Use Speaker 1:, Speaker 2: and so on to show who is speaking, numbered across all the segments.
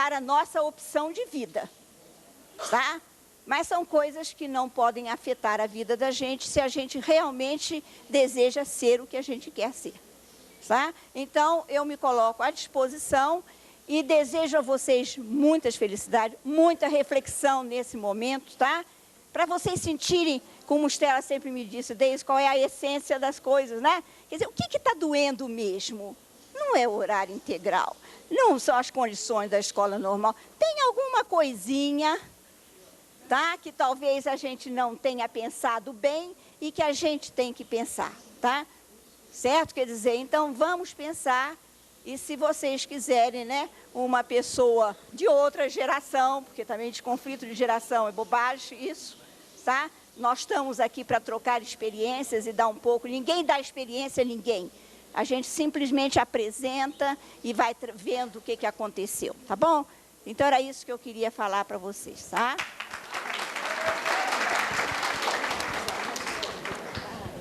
Speaker 1: para a nossa opção de vida, tá? Mas são coisas que não podem afetar a vida da gente se a gente realmente deseja ser o que a gente quer ser, tá? Então, eu me coloco à disposição e desejo a vocês muitas felicidades, muita reflexão nesse momento, tá? Para vocês sentirem, como Estela sempre me disse, Deise, qual é a essência das coisas, né? Quer dizer, o que está doendo mesmo? Não é o horário integral, não são as condições da escola normal. Tem alguma coisinha, tá? Que talvez a gente não tenha pensado bem e que a gente tem que pensar, tá? Certo? Quer dizer, então vamos pensar. E se vocês quiserem, né, uma pessoa de outra geração, porque também de conflito de geração é bobagem isso, tá? Nós estamos aqui para trocar experiências e dar um pouco, ninguém dá experiência a ninguém. A gente simplesmente apresenta e vai vendo o que aconteceu, tá bom? Então era isso que eu queria falar para vocês, tá?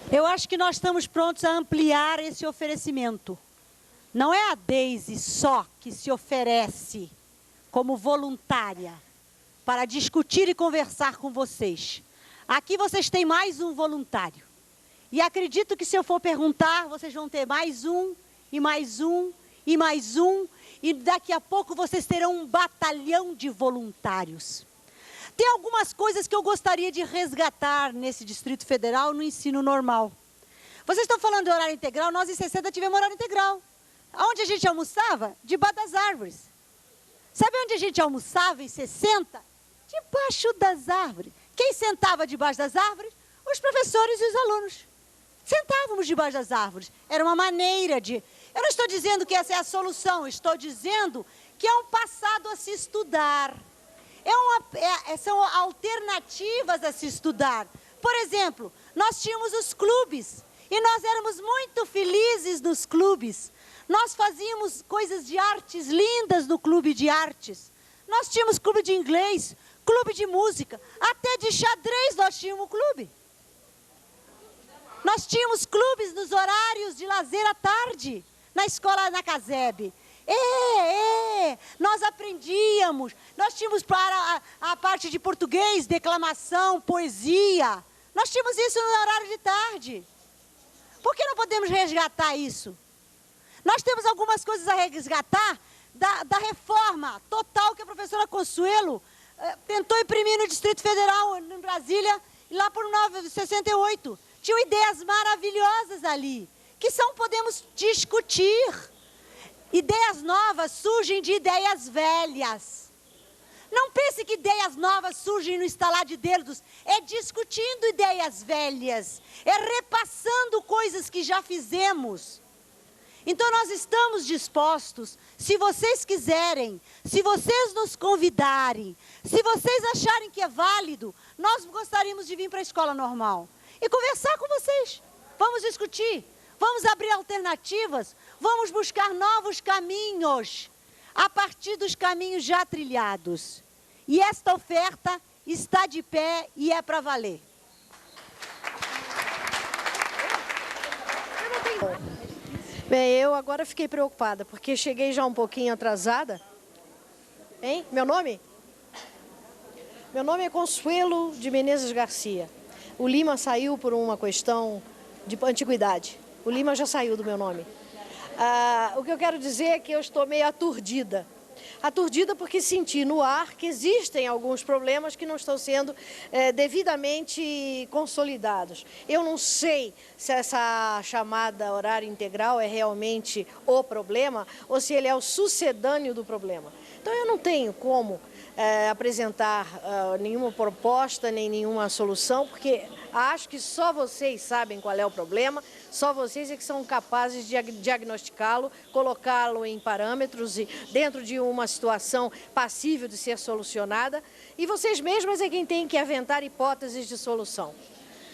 Speaker 2: Eu acho que nós estamos prontos a ampliar esse oferecimento. Não é a Deise só que se oferece como voluntária para discutir e conversar com vocês. Aqui vocês têm mais um voluntário. E acredito que se eu for perguntar, vocês vão ter mais um, e mais um, e mais um. E daqui a pouco vocês terão um batalhão de voluntários. Tem algumas coisas que eu gostaria de resgatar nesse Distrito Federal no ensino normal. Vocês estão falando de horário integral, nós em 60 tivemos horário integral. Onde a gente almoçava? Debaixo das árvores. Sabe onde a gente almoçava em 60? Debaixo das árvores. Quem sentava debaixo das árvores? Os professores e os alunos. Sentávamos debaixo das árvores. Era uma maneira de... Eu não estou dizendo que essa é a solução, estou dizendo que é um passado a se estudar. São alternativas a se estudar. Por exemplo, nós tínhamos os clubes e nós éramos muito felizes nos clubes. Nós fazíamos coisas de artes lindas no clube de artes. Nós tínhamos clube de inglês, clube de música, até de xadrez nós tínhamos clube. Nós tínhamos clubes nos horários de lazer à tarde, na escola na Caseb. Nós aprendíamos, nós tínhamos para a parte de português, declamação, poesia. Nós tínhamos isso no horário de tarde. Por que não podemos resgatar isso? Nós temos algumas coisas a resgatar da reforma total que a professora Consuelo tentou imprimir no Distrito Federal, em Brasília, lá por 1968. Tinham ideias maravilhosas ali, que podemos discutir. Ideias novas surgem de ideias velhas. Não pense que ideias novas surgem no estalar de dedos. É discutindo ideias velhas. É repassando coisas que já fizemos. Então nós estamos dispostos, se vocês quiserem, se vocês nos convidarem, se vocês acharem que é válido, nós gostaríamos de vir para a escola normal e conversar com vocês. Vamos discutir, vamos abrir alternativas, vamos buscar novos caminhos, a partir dos caminhos já trilhados. E esta oferta está de pé e é para valer.
Speaker 3: Bem, eu agora fiquei preocupada, porque cheguei já um pouquinho atrasada. Hein? Meu nome? Meu nome é Consuelo de Menezes Garcia. O Lima saiu por uma questão de antiguidade. O Lima já saiu do meu nome. O que eu quero dizer é que eu estou meio aturdida. Aturdida porque senti no ar que existem alguns problemas que não estão sendo devidamente consolidados. Eu não sei se essa chamada horário integral é realmente o problema ou se ele é o sucedâneo do problema. Então eu não tenho como apresentar nenhuma proposta nem nenhuma solução, porque acho que só vocês sabem qual é o problema, só vocês é que são capazes de diagnosticá-lo, colocá-lo em parâmetros e dentro de uma situação passível de ser solucionada, e vocês mesmas é quem tem que aventar hipóteses de solução.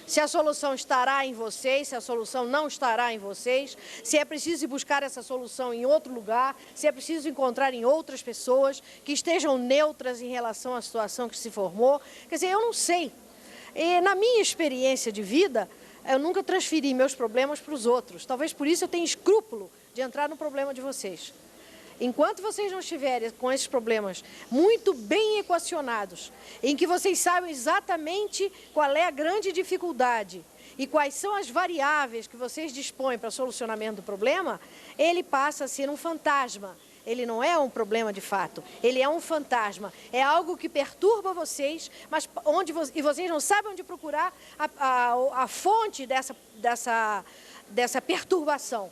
Speaker 3: Se a solução estará em vocês, se a solução não estará em vocês, se é preciso ir buscar essa solução em outro lugar, se é preciso encontrar em outras pessoas que estejam neutras em relação à situação que se formou. Quer dizer, eu não sei. E na minha experiência de vida, eu nunca transferi meus problemas para os outros. Talvez por isso eu tenha escrúpulo de entrar no problema de vocês. Enquanto vocês não estiverem com esses problemas muito bem equacionados, em que vocês sabem exatamente qual é a grande dificuldade e quais são as variáveis que vocês dispõem para o solucionamento do problema, ele passa a ser um fantasma. Ele não é um problema de fato, ele é um fantasma. É algo que perturba vocês, mas e vocês não sabem onde procurar a fonte dessa perturbação.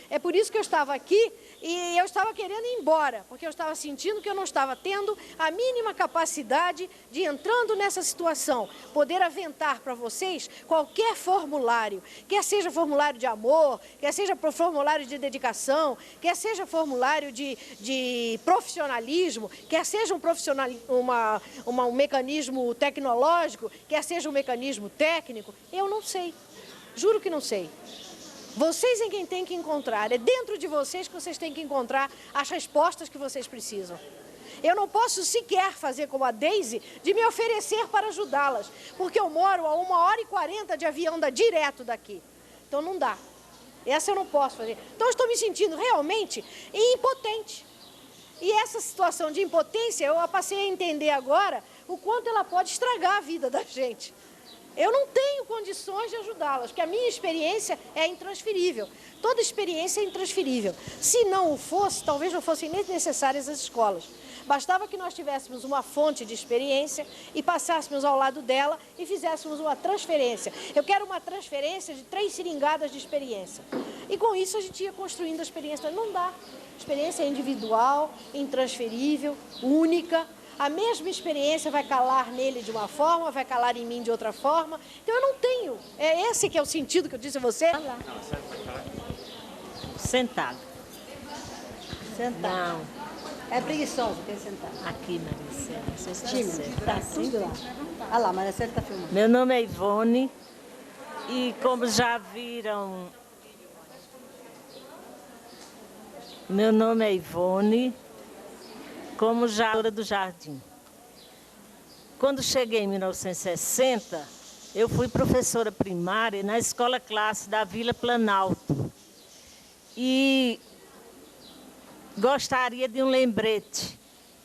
Speaker 3: É por isso que eu estava aqui e eu estava querendo ir embora, porque eu estava sentindo que eu não estava tendo a mínima capacidade de, entrando nessa situação, poder aventar para vocês qualquer formulário, quer seja formulário de amor, quer seja formulário de dedicação, quer seja formulário de profissionalismo, quer seja um mecanismo tecnológico, quer seja um mecanismo técnico, eu não sei, juro que não sei. Vocês é quem tem que encontrar, é dentro de vocês que vocês têm que encontrar as respostas que vocês precisam. Eu não posso sequer fazer como a Daisy, de me oferecer para ajudá-las, porque eu moro a 1h40 de avião direto daqui. Então não dá. Essa eu não posso fazer. Então eu estou me sentindo realmente impotente. E essa situação de impotência, eu passei a entender agora o quanto ela pode estragar a vida da gente. Eu não tenho condições de ajudá-las, porque a minha experiência é intransferível. Toda experiência é intransferível. Se não o fosse, talvez não fossem nem necessárias as escolas. Bastava que nós tivéssemos uma fonte de experiência e passássemos ao lado dela e fizéssemos uma transferência. Eu quero uma transferência de 3 seringadas de experiência. E com isso a gente ia construindo a experiência. Não dá. A experiência é individual, intransferível, única. A mesma experiência vai calar nele de uma forma, vai calar em mim de outra forma. Então eu não tenho. É esse que é o sentido que eu disse a você?
Speaker 4: Sentado.
Speaker 2: Sentado.
Speaker 4: Não.
Speaker 2: É preguiçoso ter sentado.
Speaker 4: Aqui, Maricela. Não sei se
Speaker 2: Tímido.
Speaker 4: tá certo.
Speaker 2: Tá assim? Olha lá, Maricela está filmando.
Speaker 4: Meu nome é Ivone e como já viram... Meu nome é Ivone, como já do jardim. Quando cheguei em 1960, eu fui professora primária na escola classe da Vila Planalto. E gostaria de um lembrete.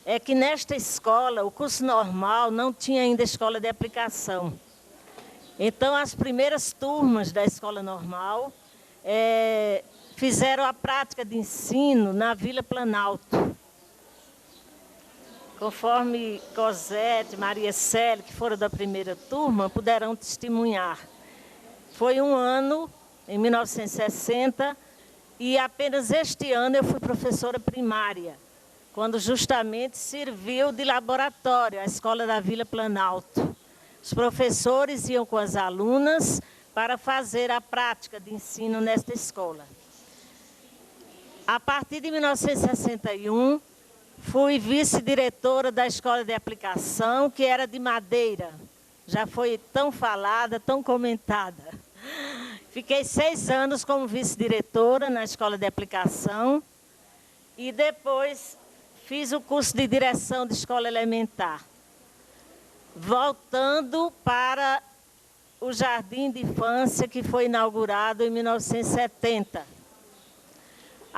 Speaker 4: É que nesta escola, o curso normal não tinha ainda escola de aplicação. Então, as primeiras turmas da escola normal fizeram a prática de ensino na Vila Planalto. Conforme Cosete, Maria Célia, que foram da primeira turma, puderam testemunhar. Foi um ano, em 1960, e apenas este ano eu fui professora primária, quando justamente serviu de laboratório a escola da Vila Planalto. Os professores iam com as alunas para fazer a prática de ensino nesta escola. A partir de 1961, fui vice-diretora da escola de aplicação, que era de Madeira. Já foi tão falada, tão comentada. Fiquei 6 anos como vice-diretora na escola de aplicação e depois fiz o curso de direção de escola elementar, voltando para o Jardim de Infância, que foi inaugurado em 1970.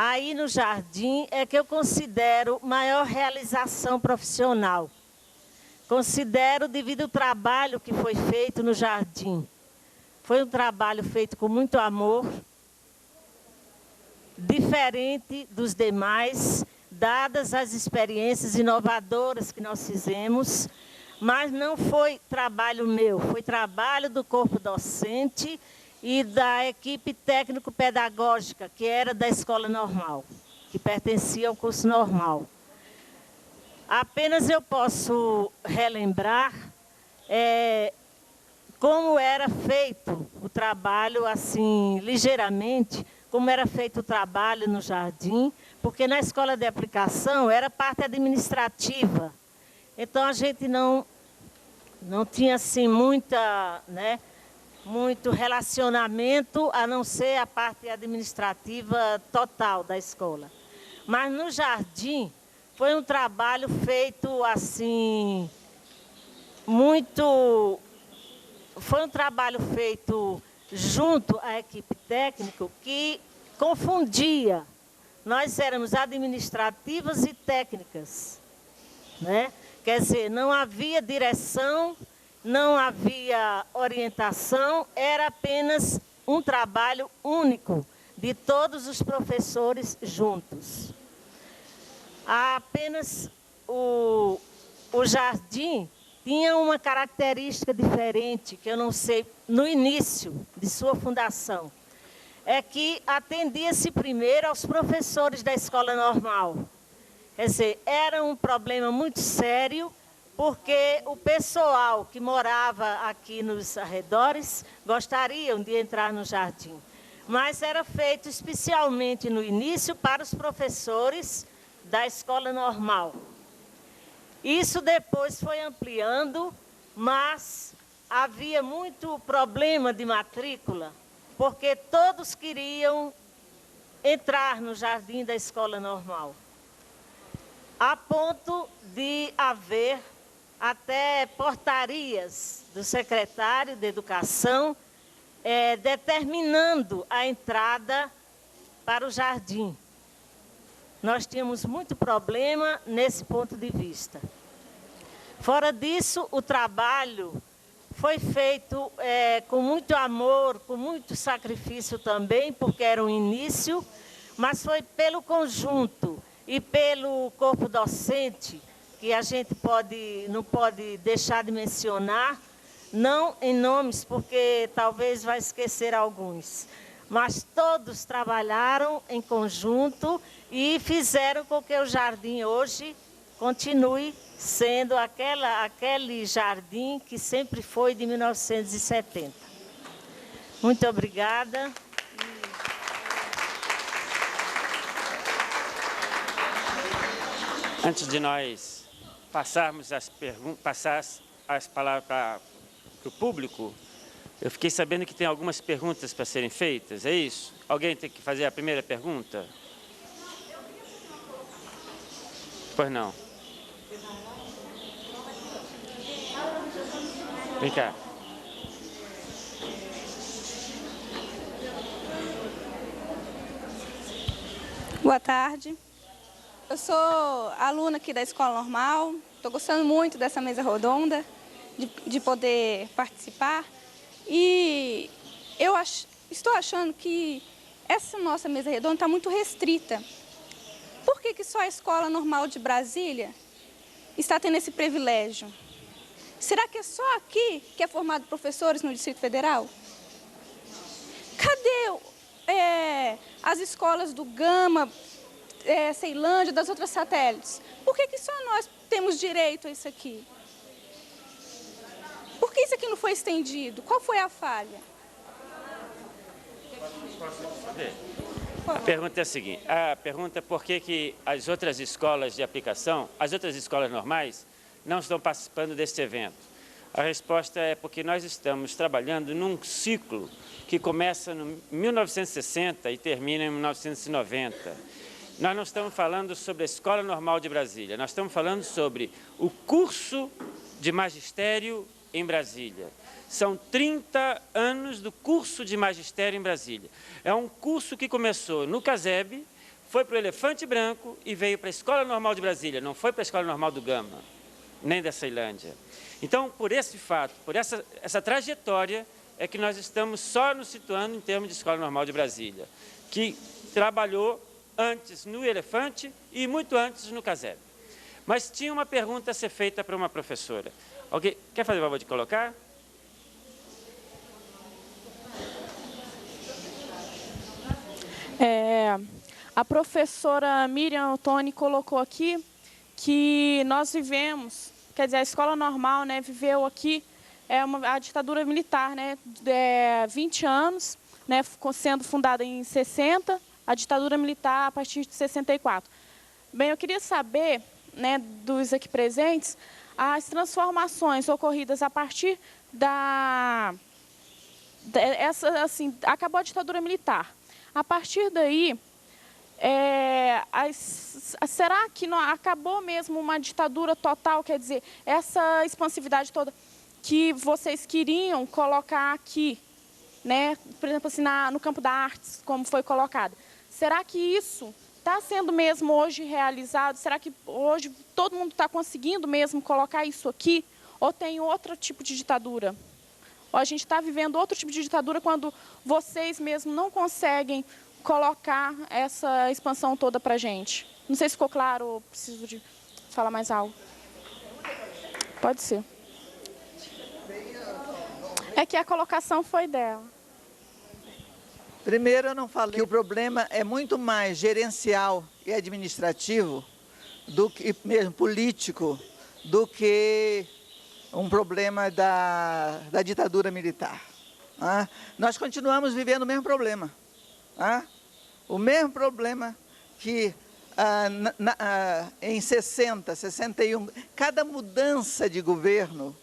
Speaker 4: Aí no jardim é que eu considero maior realização profissional. Considero devido ao trabalho que foi feito no jardim. Foi um trabalho feito com muito amor, diferente dos demais, dadas as experiências inovadoras que nós fizemos, mas não foi trabalho meu, foi trabalho do corpo docente e da equipe técnico-pedagógica, que era da escola normal, que pertencia ao curso normal. Apenas eu posso relembrar como era feito o trabalho, assim, ligeiramente, como era feito o trabalho no jardim, porque na escola de aplicação era parte administrativa. Então, a gente não tinha, assim, muito relacionamento, a não ser a parte administrativa total da escola. Mas no jardim foi um trabalho feito assim, foi um trabalho feito junto à equipe técnica que confundia. nós éramos administrativas e técnicas, né? Quer dizer, não havia direção, não havia orientação, era apenas um trabalho único de todos os professores juntos. Apenas o jardim tinha uma característica diferente, que eu não sei, no início de sua fundação, é que atendia-se primeiro aos professores da escola normal. Quer dizer, era um problema muito sério, porque o pessoal que morava aqui nos arredores gostariam de entrar no jardim. Mas era feito especialmente no início para os professores da escola normal. Isso depois foi ampliando, mas havia muito problema de matrícula, porque todos queriam entrar no jardim da escola normal, a ponto de haver até portarias do secretário de Educação determinando a entrada para o jardim. Nós tínhamos muito problema nesse ponto de vista. Fora disso, o trabalho foi feito com muito amor, com muito sacrifício também, porque era um início, mas foi pelo conjunto e pelo corpo docente, que a gente não pode deixar de mencionar, não em nomes, porque talvez vai esquecer alguns, mas todos trabalharam em conjunto e fizeram com que o jardim hoje continue sendo aquele jardim que sempre foi de 1970. Muito obrigada.
Speaker 5: Antes de nós passarmos passar as palavras para o público, eu fiquei sabendo que tem algumas perguntas para serem feitas, é isso? Alguém tem que fazer a primeira pergunta? Pois não. Vem cá.
Speaker 6: Boa tarde. Eu sou aluna aqui da Escola Normal. Estou gostando muito dessa mesa redonda, de poder participar. E estou achando que essa nossa mesa redonda está muito restrita. Por que só a Escola Normal de Brasília está tendo esse privilégio? Será que é só aqui que é formado professores no Distrito Federal? Cadê as escolas do Gama, Ceilândia, das outras satélites? Por que só nós temos direito a isso aqui? Por que isso aqui não foi estendido? Qual foi a falha?
Speaker 5: A pergunta é a seguinte, a pergunta é por que as outras escolas de aplicação, as outras escolas normais, não estão participando deste evento. A resposta é porque nós estamos trabalhando num ciclo que começa em 1960 e termina em 1990. Nós não estamos falando sobre a Escola Normal de Brasília, nós estamos falando sobre o curso de magistério em Brasília. São 30 anos do curso de magistério em Brasília. É um curso que começou no CASEB, foi para o Elefante Branco e veio para a Escola Normal de Brasília, não foi para a Escola Normal do Gama, nem da Ceilândia. Então, por esse fato, por essa trajetória, é que nós estamos só nos situando em termos de Escola Normal de Brasília, que trabalhou antes no Elefante e muito antes no CASEB. Mas tinha uma pergunta a ser feita para uma professora. Alguém quer fazer o favor de colocar?
Speaker 7: A professora Miriam Ottoni colocou aqui que nós vivemos, quer dizer, a escola normal, né, viveu aqui a ditadura militar, né, 20 anos, né, sendo fundada em 60, a ditadura militar a partir de 64. Bem, eu queria saber, né, dos aqui presentes, as transformações ocorridas a partir acabou a ditadura militar. A partir daí, será que não acabou mesmo uma ditadura total? Quer dizer, essa expansividade toda que vocês queriam colocar aqui, né? Por exemplo, assim, no campo da artes, como foi colocado. Será que isso está sendo mesmo hoje realizado? Será que hoje todo mundo está conseguindo mesmo colocar isso aqui? Ou tem outro tipo de ditadura? Ou a gente está vivendo outro tipo de ditadura quando vocês mesmo não conseguem colocar essa expansão toda para a gente? Não sei se ficou claro, ou preciso de falar mais algo. Pode ser. É que a colocação foi dela.
Speaker 8: Primeiro, eu não falei que o problema é muito mais gerencial e administrativo, do que mesmo político, do que um problema da ditadura militar. Nós continuamos vivendo o mesmo problema. O mesmo problema que em 60, 61, cada mudança de governo,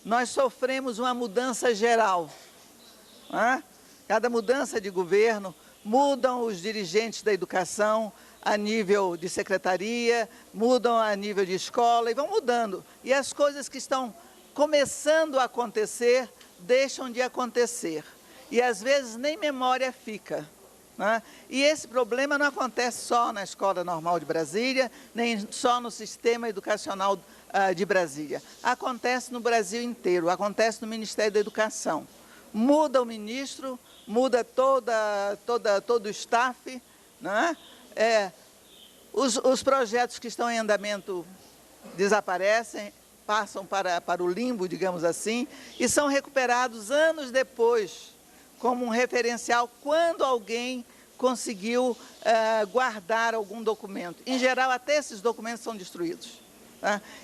Speaker 8: nós sofremos uma mudança geral. Cada mudança de governo, mudam os dirigentes da educação a nível de secretaria, mudam a nível de escola e vão mudando. E as coisas que estão começando a acontecer, deixam de acontecer. E às vezes nem memória fica. E esse problema não acontece só na Escola Normal de Brasília, nem só no sistema educacional de Brasília. Acontece no Brasil inteiro, acontece no Ministério da Educação. Muda o ministro, muda todo o staff, os projetos que estão em andamento desaparecem, passam para o limbo, digamos assim, e são recuperados anos depois, como um referencial, quando alguém conseguiu guardar algum documento. Em geral, até esses documentos são destruídos.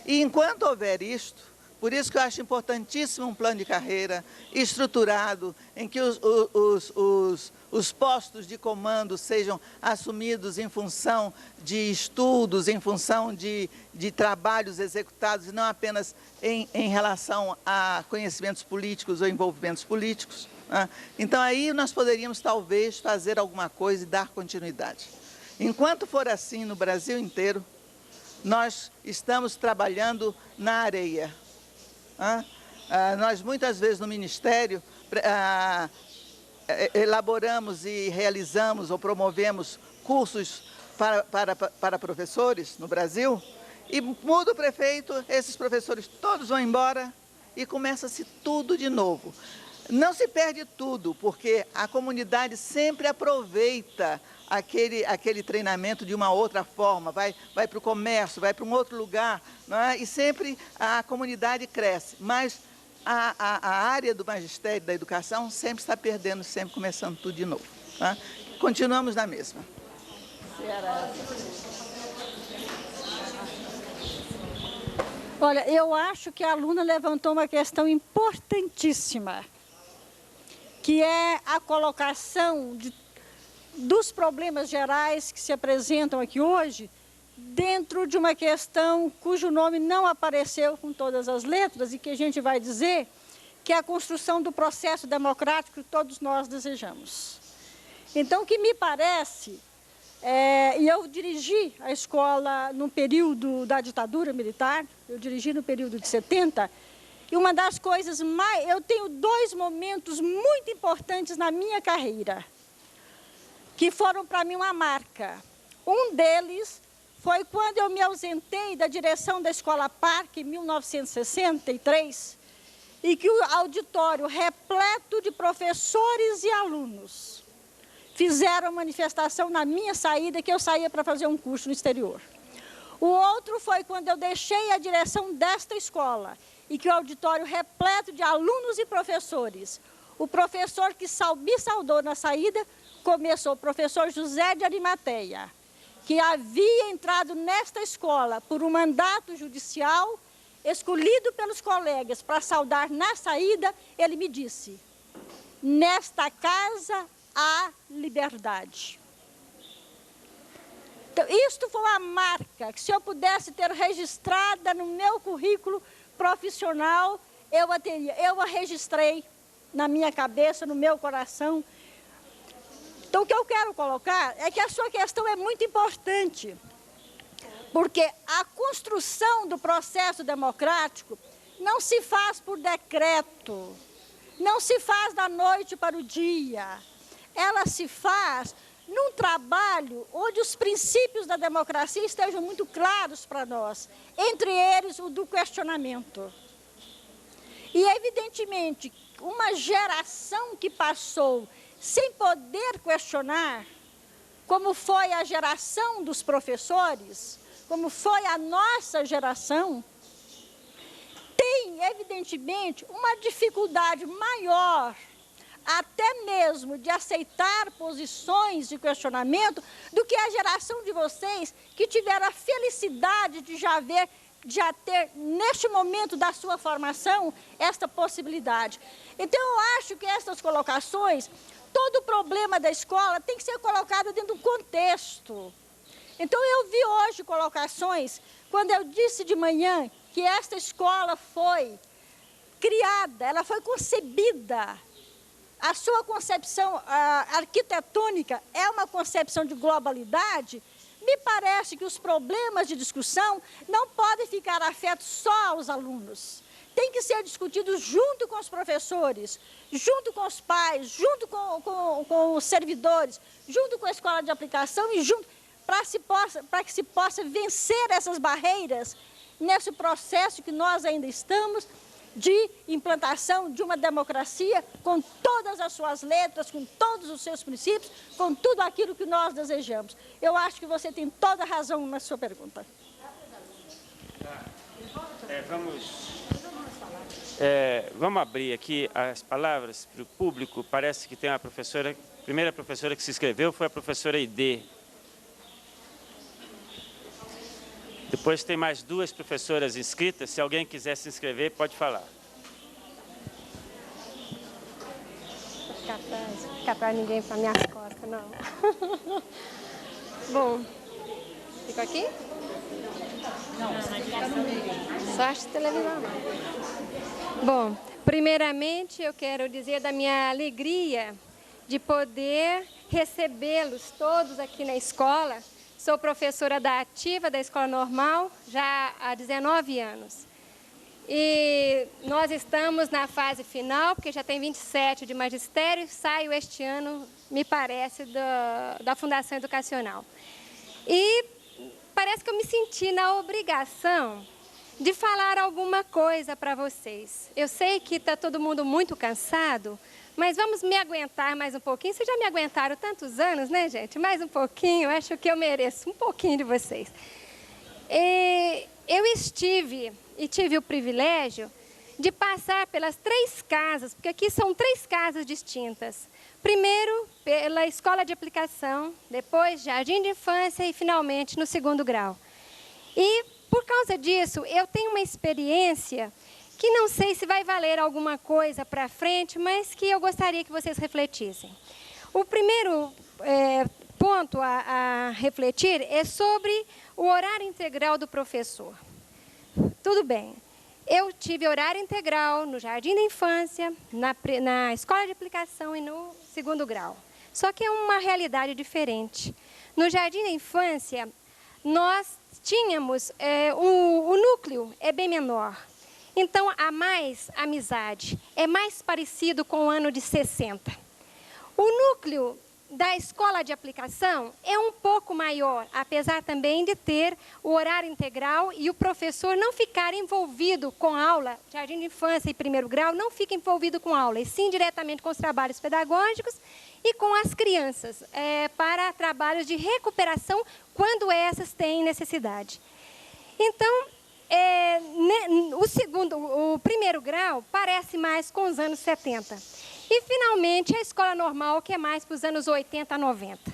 Speaker 8: E enquanto houver isto, por isso que eu acho importantíssimo um plano de carreira estruturado, em que os postos de comando sejam assumidos em função de estudos, em função de trabalhos executados, e não apenas em relação a conhecimentos políticos ou envolvimentos políticos. Então, aí nós poderíamos, talvez, fazer alguma coisa e dar continuidade. Enquanto for assim no Brasil inteiro, nós estamos trabalhando na areia. Nós, muitas vezes, no Ministério, elaboramos e realizamos ou promovemos cursos para professores no Brasil, e muda o prefeito, esses professores todos vão embora e começa-se tudo de novo. Não se perde tudo, porque a comunidade sempre aproveita aquele treinamento de uma outra forma, vai para o comércio, vai para um outro lugar, e sempre a comunidade cresce. Mas a área do magistério, da educação, sempre está perdendo, sempre começando tudo de novo. Continuamos na mesma.
Speaker 2: Olha, eu acho que a aluna levantou uma questão importantíssima, que é a colocação dos problemas gerais que se apresentam aqui hoje, dentro de uma questão cujo nome não apareceu com todas as letras e que a gente vai dizer que é a construção do processo democrático que todos nós desejamos. Então, o que me parece, e eu dirigi a escola no período da ditadura militar, eu dirigi no período de 70, e uma das coisas mais... Eu tenho dois momentos muito importantes na minha carreira, que foram para mim uma marca. Um deles foi quando eu me ausentei da direção da Escola Parque, em 1963, e que o auditório repleto de professores e alunos fizeram manifestação na minha saída, que eu saía para fazer um curso no exterior. O outro foi quando eu deixei a direção desta escola, e que o auditório repleto de alunos e professores, o professor que me saudou na saída, começou o professor José de Arimateia, que havia entrado nesta escola por um mandato judicial, escolhido pelos colegas para saudar na saída, ele me disse: nesta casa há liberdade. Então, isto foi uma marca que, se eu pudesse ter registrada no meu currículo profissional, eu a teria. Eu a registrei na minha cabeça, no meu coração. Então, o que eu quero colocar é que a sua questão é muito importante, porque a construção do processo democrático não se faz por decreto, não se faz da noite para o dia. Ela se faz
Speaker 9: num trabalho onde os princípios da democracia estejam muito claros para nós, entre eles o do questionamento. E, evidentemente, uma geração que passou sem poder questionar, como foi a geração dos professores, como foi a nossa geração, tem, evidentemente, uma dificuldade maior, até mesmo de aceitar posições de questionamento, do que a geração de vocês que tiveram a felicidade de já ter, neste momento da sua formação, esta possibilidade. Então, eu acho que essas colocações, todo o problema da escola tem que ser colocado dentro de um contexto. Então, eu vi hoje colocações, quando eu disse de manhã que esta escola foi criada, ela foi concebida. A sua concepção arquitetônica é uma concepção de globalidade. Me parece que os problemas de discussão não podem ficar afetos só aos alunos. Tem que ser discutido junto com os professores, junto com os pais, junto com os servidores, junto com a escola de aplicação e junto para que se possa vencer essas barreiras nesse processo que nós ainda estamos de implantação de uma democracia com todas as suas letras, com todos os seus princípios, com tudo aquilo que nós desejamos. Eu acho que você tem toda a razão na sua pergunta.
Speaker 5: Vamos abrir aqui as palavras para o público. Parece que tem uma professora, a primeira professora que se inscreveu foi a professora Aide. Depois tem mais 2 professoras inscritas. Se alguém quiser se inscrever, pode falar.
Speaker 10: Não ficar atrás ninguém para minhas costas, não. Bom, fico aqui? Não. Só acho televisão. Bom, primeiramente eu quero dizer da minha alegria de poder recebê-los todos aqui na escola. Sou professora da ativa da Escola Normal já há 19 anos. E nós estamos na fase final, porque já tem 27 de magistério, saio este ano, me parece, da Fundação Educacional. E parece que eu me senti na obrigação de falar alguma coisa para vocês. Eu sei que está todo mundo muito cansado, mas vamos me aguentar mais um pouquinho. Vocês já me aguentaram tantos anos, né, gente? Mais um pouquinho, acho que eu mereço um pouquinho de vocês. Eu estive e tive o privilégio de passar pelas 3 casas, porque aqui são 3 casas distintas. Primeiro, pela escola de aplicação, depois jardim de infância e, finalmente, no 2º grau. E, por causa disso, eu tenho uma experiência que não sei se vai valer alguma coisa para frente, mas que eu gostaria que vocês refletissem. O primeiro ponto a refletir é sobre o horário integral do professor. Tudo bem, eu tive horário integral no jardim da infância, na escola de aplicação e no 2º grau. Só que é uma realidade diferente. No jardim da infância, nós tínhamos, o núcleo é bem menor. Então, há mais amizade, é mais parecido com o ano de 60. O núcleo da escola de aplicação é um pouco maior, apesar também de ter o horário integral e o professor não ficar envolvido com aula, jardim de infância e 1º grau, não fica envolvido com aula, e sim diretamente com os trabalhos pedagógicos e com as crianças, para trabalhos de recuperação, quando essas têm necessidade. Então, o 1º grau parece mais com os anos 70. E, finalmente, a escola normal, que é mais para os anos 80 a 90,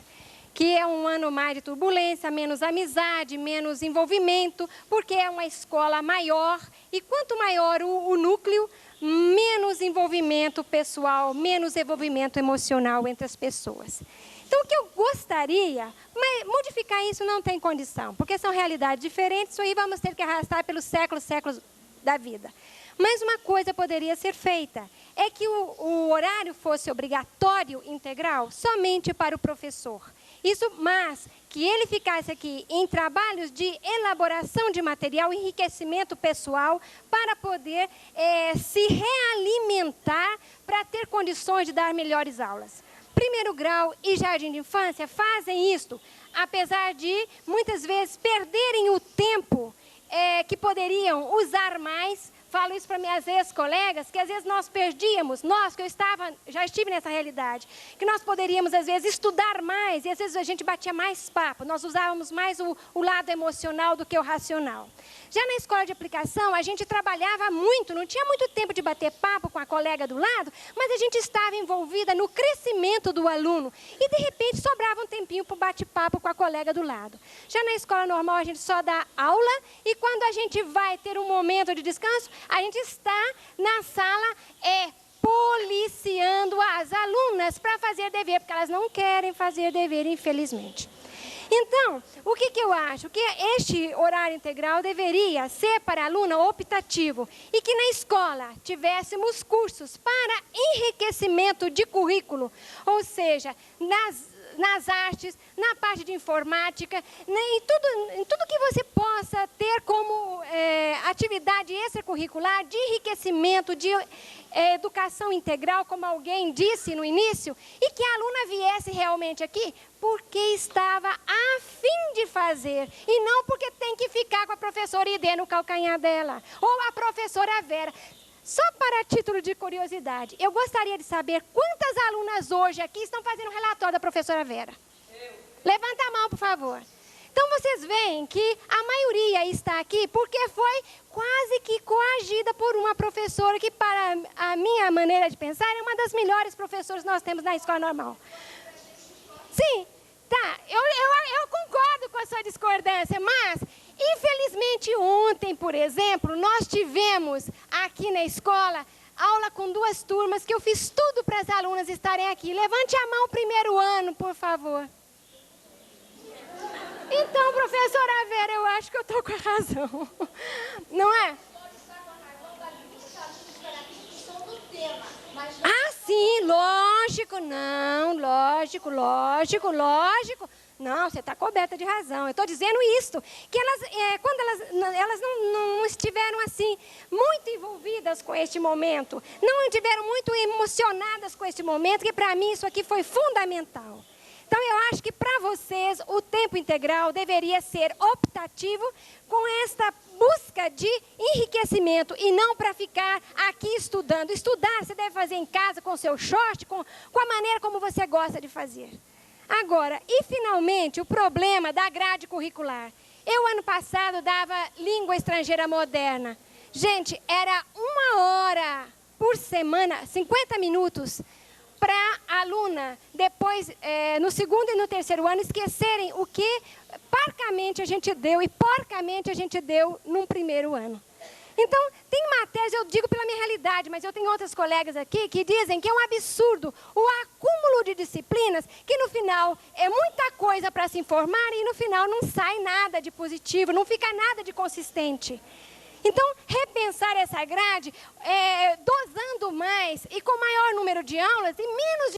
Speaker 10: que é um ano mais de turbulência, menos amizade, menos envolvimento, porque é uma escola maior, e quanto maior o núcleo, menos envolvimento pessoal, menos envolvimento emocional entre as pessoas. Então, o que eu gostaria, mas modificar isso não tem condição, porque são realidades diferentes, isso aí vamos ter que arrastar pelos séculos da vida. Mas uma coisa poderia ser feita, é que o horário fosse obrigatório, integral, somente para o professor. Mas que ele ficasse aqui em trabalhos de elaboração de material, enriquecimento pessoal, para poder se realimentar, para ter condições de dar melhores aulas. primeiro grau e jardim de infância fazem isso, apesar de, muitas vezes, perderem o tempo que poderiam usar mais. Falo isso para minhas ex-colegas, que às vezes nós perdíamos, que já estive nessa realidade, que nós poderíamos, às vezes, estudar mais, e às vezes a gente batia mais papo, nós usávamos mais o lado emocional do que o racional. Já na escola de aplicação, a gente trabalhava muito, não tinha muito tempo de bater papo com a colega do lado, mas a gente estava envolvida no crescimento do aluno, e de repente sobrava um tempinho para o bate-papo com a colega do lado. Já na escola normal, a gente só dá aula, e quando a gente vai ter um momento de descanso, a gente está na sala policiando as alunas para fazer dever, porque elas não querem fazer dever, infelizmente. Então, o que eu acho? Que este horário integral deveria ser para a aluna optativo e que na escola tivéssemos cursos para enriquecimento de currículo, ou seja, nas artes, na parte de informática, em tudo que você possa ter como atividade extracurricular de enriquecimento, de educação integral, como alguém disse no início, e que a aluna viesse realmente aqui porque estava a fim de fazer, e não porque tem que ficar com a professora Idê no calcanhar dela, ou a professora Vera. Só para título de curiosidade, eu gostaria de saber quantas alunas hoje aqui estão fazendo o relatório da professora Vera. Levanta a mão, por favor. Então, vocês veem que a maioria está aqui porque foi quase que coagida por uma professora que, para a minha maneira de pensar, é uma das melhores professoras que nós temos na escola normal. Sim, tá, eu concordo com a sua discordância, mas, infelizmente, ontem, por exemplo, nós tivemos aqui na escola aula com 2 turmas que eu fiz tudo para as alunas estarem aqui. Levante a mão o primeiro ano, por favor. Então, professora Vera, eu acho que eu estou com a razão. Não é? Ah, sim, lógico, não, lógico. Não, você está coberta de razão. Eu estou dizendo isso, que quando elas não estiveram assim, muito envolvidas com este momento, não estiveram muito emocionadas com este momento, que para mim isso aqui foi fundamental. Então, eu acho que para vocês o tempo integral deveria ser optativo com esta busca de enriquecimento e não para ficar aqui estudando. Estudar você deve fazer em casa com o seu short, com a maneira como você gosta de fazer. Agora, e finalmente, o problema da grade curricular. Eu, ano passado, dava língua estrangeira moderna. Gente, era 1 hora por semana, 50 minutos, para a aluna, depois, no 2º e no 3º ano, esquecerem o que parcamente a gente deu e porcamente a gente deu num 1º ano. Então, tem matérias, eu digo pela minha realidade, mas eu tenho outras colegas aqui que dizem que é um absurdo o acúmulo de disciplinas, que no final é muita coisa para se informar e no final não sai nada de positivo, não fica nada de consistente. Então, repensar essa grade, dosando mais e com maior número de aulas e menos